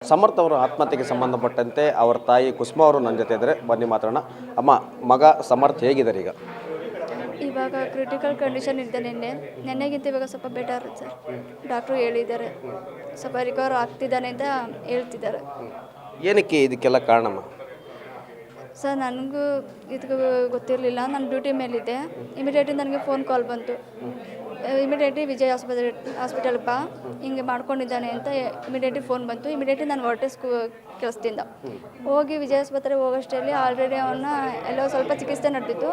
ಸಮರ್ಥ ಅವರ ಆತ್ಮಹತ್ಯೆಗೆ ಸಂಬಂಧಪಟ್ಟಂತೆ ಅವರ ತಾಯಿ ಕುಸುಮ ಅವರು ನನ್ನ ಜೊತೆ ಇದ್ದಾರೆ. ಬನ್ನಿ ಮಾತಾಡೋಣ. ಅಮ್ಮ, ಮಗ ಸಮರ್ಥ ಹೇಗಿದ್ದಾರೆ ಈಗ? ಇವಾಗ ಕ್ರಿಟಿಕಲ್ ಕಂಡೀಷನ್ ಇದೆ. ನೆನ್ನೆಗಿಂತ ಇವಾಗ ಸ್ವಲ್ಪ ಬೆಟರ್ ಸರ್. ಡಾಕ್ಟ್ರು ಹೇಳಿದ್ದಾರೆ ಸ್ವಲ್ಪ ರಿಕವರ್ ಆಗ್ತಿದ್ದಾನೆ ಅಂತ ಹೇಳ್ತಿದ್ದಾರೆ. ಏನಕ್ಕೆ ಇದಕ್ಕೆಲ್ಲ ಕಾರಣಮ್ಮ? ಸರ್ ನನಗೂ ಇದಕ್ಕೆ ಗೊತ್ತಿರಲಿಲ್ಲ. ನಾನು ಡ್ಯೂಟಿ ಮೇಲಿದ್ದೆ. ಇಮಿಡಿಯೇಟ್ಲಿ ನನಗೆ ಫೋನ್ ಕಾಲ್ ಬಂತು. ಇಮಿಡಿಯೇಟ್ಲಿ ವಿಜಯ್ ಹಾಸ್ಪಿಟಲ್ ಬಾ, ಹಿಂಗೆ ಮಾಡ್ಕೊಂಡಿದ್ದಾನೆ ಅಂತ ಇಮಿಡಿಯೇಟ್ಲಿ ಫೋನ್ ಬಂತು. ಇಮಿಡಿಯೇಟ್ಲಿ ನಾನು ಹೊರಟೆ ಕೆಲಸದಿಂದ ಹೋಗಿ ವಿಜಯ್ ಆಸ್ಪತ್ರೆ ಹೋಗೋಷ್ಟರಲ್ಲಿ ಆಲ್ರೆಡಿ ಅವನ್ನ ಎಲ್ಲೋ ಸ್ವಲ್ಪ ಚಿಕಿತ್ಸೆ ನಡೆದಿತ್ತು.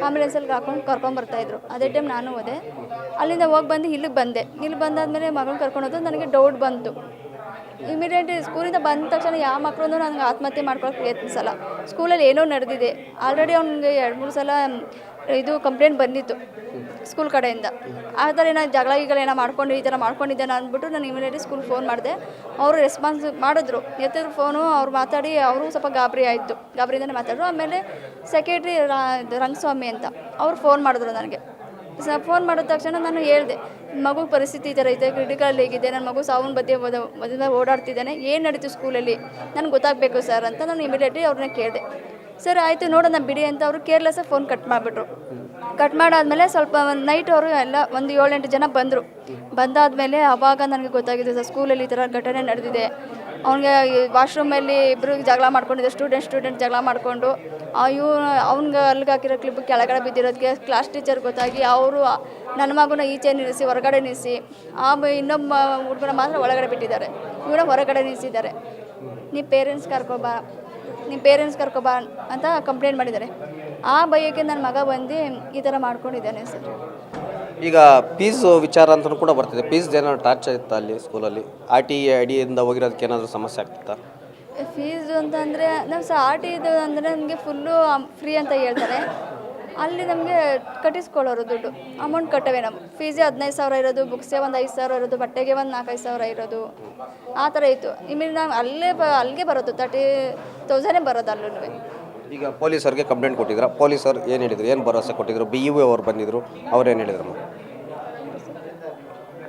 ಆಂಬುಲೆನ್ಸಲ್ಲಿ ಹಾಕೊಂಡು ಕರ್ಕೊಂಬರ್ತಾಯಿದ್ರು. ಅದೇ ಟೈಮ್ ನಾನು ಹೋದೆ. ಅಲ್ಲಿಂದ ಹೋಗಿ ಬಂದು ಇಲ್ಲಿಗೆ ಬಂದೆ. ಇಲ್ಲಿ ಬಂದಾದಮೇಲೆ ಮಗನ ಕರ್ಕೊಂಡೋದು ನನಗೆ ಡೌಟ್ ಬಂತು. ಇಮಿಡಿಯೇಟ್ಲಿ ಸ್ಕೂಲಿಂದ ಬಂದ ತಕ್ಷಣ ಯಾವ ಮಕ್ಕಳು ನನಗೆ ಆತ್ಮಹತ್ಯೆ ಮಾಡ್ಕೊಳಕ್ಕೆ ಪ್ರಯತ್ನಿಸಲ್ಲ. ಸ್ಕೂಲಲ್ಲಿ ಏನೋ ನಡೆದಿದೆ. ಆಲ್ರೆಡಿ ಅವ್ನಿಗೆ 2-3 ಸಲ ಇದು ಕಂಪ್ಲೇಂಟ್ ಬಂದಿತ್ತು ಸ್ಕೂಲ್ ಕಡೆಯಿಂದ. ಆ ಥರ ಏನೋ ಜಗಳ ಮಾಡ್ಕೊಂಡು ಈ ಥರ ಮಾಡ್ಕೊಂಡಿದ್ದಾನೆ ಅಂದ್ಬಿಟ್ಟು ನಾನು ಇಮಿಡಿಯೇಟ್ಲಿ ಸ್ಕೂಲ್ ಫೋನ್ ಮಾಡಿದೆ. ಅವರು ರೆಸ್ಪಾನ್ಸ್ ಮಾಡಿದ್ರು, ಎತ್ತಿದ್ರು ಫೋನು. ಅವ್ರು ಮಾತಾಡಿ ಅವರು ಸ್ವಲ್ಪ ಗಾಬರಿ ಆಯಿತು. ಗಾಬರಿಯಿಂದನೇ ಮಾತಾಡಿದ್ರು. ಆಮೇಲೆ ಸೆಕ್ರೆಟ್ರಿ ರಂಗಸ್ವಾಮಿ ಅಂತ ಅವ್ರು ಫೋನ್ ಮಾಡಿದ್ರು ನನಗೆ. ಫೋನ್ ಮಾಡಿದ ತಕ್ಷಣ ನಾನು ಹೇಳಿದೆ, ಮಗು ಪರಿಸ್ಥಿತಿ ಈ ಥರ ಐತೆ, ಕ್ರಿಟಿಕಲ್ ಹೇಗಿದೆ, ನನ್ನ ಮಗು ಸಾವನ್ನ ಮದುವೆ ಓಡಾಡ್ತಿದ್ದಾನೆ, ಏನು ನಡೀತು ಸ್ಕೂಲಲ್ಲಿ ನನಗೆ ಗೊತ್ತಾಗಬೇಕು ಸರ್ ಅಂತ ನಾನು ಇಮಿಡಿಯೇಟ್ಲಿ ಅವ್ರನ್ನ ಕೇಳಿದೆ. ಸರ್ ಆಯಿತು ನೋಡೋಣ ಬಿಡಿ ಅಂತ ಅವರು ಕೇರ್ಲೆಸ್ಸಾಗಿ ಫೋನ್ ಕಟ್ ಮಾಡಿಬಿಟ್ರು. ಕಟ್ ಮಾಡಾದಮೇಲೆ ಸ್ವಲ್ಪ ನೈಟ್ ಅವರು ಎಲ್ಲ ಒಂದು 7-8 ಜನ ಬಂದರು. ಬಂದಾದಮೇಲೆ ಆವಾಗ ನನಗೆ ಗೊತ್ತಾಗಿದೆ ಸರ್ ಸ್ಕೂಲಲ್ಲಿ ಈ ಥರ ಘಟನೆ ನಡೆದಿದೆ. ಅವನಿಗೆ ವಾಶ್ರೂಮಲ್ಲಿ ಇಬ್ಬರು ಜಗಳ ಮಾಡ್ಕೊಂಡಿದ್ದೆ. ಸ್ಟೂಡೆಂಟ್ ಜಗಳ ಮಾಡಿಕೊಂಡು ಅವ್ನಿಗೆ ಅಲ್ಲಿಗೆ ಹಾಕಿರೋ ಕ್ಲಿಪ್ ಕೆಳಗಡೆ ಬಿದ್ದಿರೋದಕ್ಕೆ ಕ್ಲಾಸ್ ಟೀಚರ್ ಗೊತ್ತಾಗಿ ಅವರು ನನ್ನ ಮಗುನ ಈಚೆ ನಿಲ್ಲಿಸಿ ಹೊರಗಡೆ ನಿಲ್ಲಿಸಿ ಇನ್ನೊಬ್ಬ ಹುಡುಗನ ಮಾತ್ರ ಒಳಗಡೆ ಬಿಟ್ಟಿದ್ದಾರೆ. ಇವನ ಹೊರಗಡೆ ನಿಲ್ಲಿಸಿದ್ದಾರೆ. ನಿಮ್ಮ ಪೇರೆಂಟ್ಸ್ ಕರ್ಕೊಬಾ ಅಂತ ಕಂಪ್ಲೇಂಟ್ ಮಾಡಿದ್ದಾರೆ. ಆ ಭಯಕ್ಕೆ ನನ್ನ ಮಗ ಬಂದು ಈ ಥರ ಮಾಡ್ಕೊಂಡಿದ್ದಾನೆ ಸರ್. ಈಗ ಫೀಸ್ ವಿಚಾರ ಅಂತಲೂ ಕೂಡ ಬರ್ತಿದೆ. ಫೀಸ್ ಏನಾದ್ರು ಟಾರ್ಚರ್ ಇತ್ತಾ ಅಲ್ಲಿ ಸ್ಕೂಲಲ್ಲಿ? RTI ಹೋಗಿರೋದಕ್ಕೆ ಏನಾದರೂ ಸಮಸ್ಯೆ ಆಗ್ತಿತ್ತಾ? ಫೀಸು ಅಂತಂದರೆ ನಾವು RTI ಇದು ಅಂದರೆ ನಮಗೆ ಫುಲ್ಲು ಫ್ರೀ ಅಂತ ಹೇಳ್ತಾರೆ. ಅಲ್ಲಿ ನಮಗೆ ಕಟ್ಟಿಸ್ಕೊಳ್ಳೋರು ದುಡ್ಡು ಅಮೌಂಟ್ ಕಟ್ಟವೆ. ನಾವು ಫೀಸೇ 15,000 ಇರೋದು, ಬುಕ್ಸೇ ಒಂದು 5,000 ಇರೋದು, ಬಟ್ಟೆಗೆ ಒಂದು 4-5,000 ಇರೋದು, ಆ ಥರ ಇತ್ತು. ಇಮೇಲೆ ನಾವು ಅಲ್ಲಿಗೆ ಬರೋದು 30,000 ಬರೋದು ಅಲ್ಲೂ. ಈಗ ಪೊಲೀಸರಿಗೆ ಕಂಪ್ಲೇಂಟ್ ಕೊಟ್ಟಿದ್ರ? ಪೊಲೀಸರು ಏನು ಹೇಳಿದ್ರು? ಏನು ಭರವಸೆ ಕೊಟ್ಟಿದ್ರು? BEO ಅವ್ರು ಬಂದಿದ್ರು, ಅವ್ರು ಏನು ಹೇಳಿದ್ರು?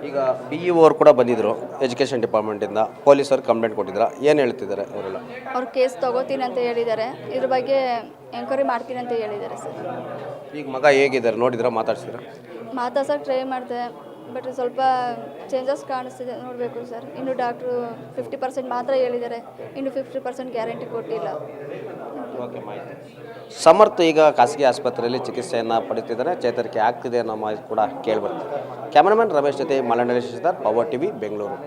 ಈಗ BEO ಅವ್ರು ಕೂಡ ಬಂದಿದ್ರು ಎಜುಕೇಷನ್ ಡಿಪಾರ್ಟ್ಮೆಂಟಿಂದ. ಪೊಲೀಸರು ಕಂಪ್ಲೇಂಟ್ ಕೊಟ್ಟಿದ್ರ? ಏನು ಹೇಳ್ತಿದ್ದಾರೆ ಅವರೆಲ್ಲ? ಅವ್ರು ಕೇಸ್ ತೊಗೋತೀನಿ ಅಂತ ಹೇಳಿದ್ದಾರೆ. ಇದ್ರ ಬಗ್ಗೆ ಎಂಕ್ವೈರಿ ಮಾಡ್ತೀನಿ ಅಂತ ಹೇಳಿದ್ದಾರೆ ಸರ್. ಈಗ ಮಗ ಹೇಗಿದ್ದಾರೆ ನೋಡಿದ್ರ? ಮಾತಾಡ್ಸೋಕೆ ಟ್ರೈ ಮಾಡಿದೆ, ಬಟ್ ಸ್ವಲ್ಪ ಚೇಂಜಸ್ ಕಾಣಿಸ್ತಿದೆ. ನೋಡಬೇಕು ಸರ್. ಇನ್ನು ಡಾಕ್ಟ್ರು 50% ಮಾತ್ರ ಹೇಳಿದ್ದಾರೆ, ಇನ್ನು 50% ಗ್ಯಾರಂಟಿ ಕೊಟ್ಟಿಲ್ಲ. ಓಕೆ, ಮಾಹಿತಿ. ಸಮರ್ಥ ಈಗ ಖಾಸಗಿ ಆಸ್ಪತ್ರೆಯಲ್ಲಿ ಚಿಕಿತ್ಸೆಯನ್ನು ಪಡೆಯುತ್ತಿದ್ದಾರೆ. ಚೇತರಿಕೆ ಆಗ್ತಿದೆ ಅನ್ನೋ ಮಾಹಿತಿ ಕೂಡ ಕೇಳಿಬರ್ತದೆ. ಕ್ಯಾಮರಾಮನ್ ರಮೇಶ್ ಜೊತೆ ಮಲನರೇಶ್, ಪವರ್ TV, ಬೆಂಗಳೂರು.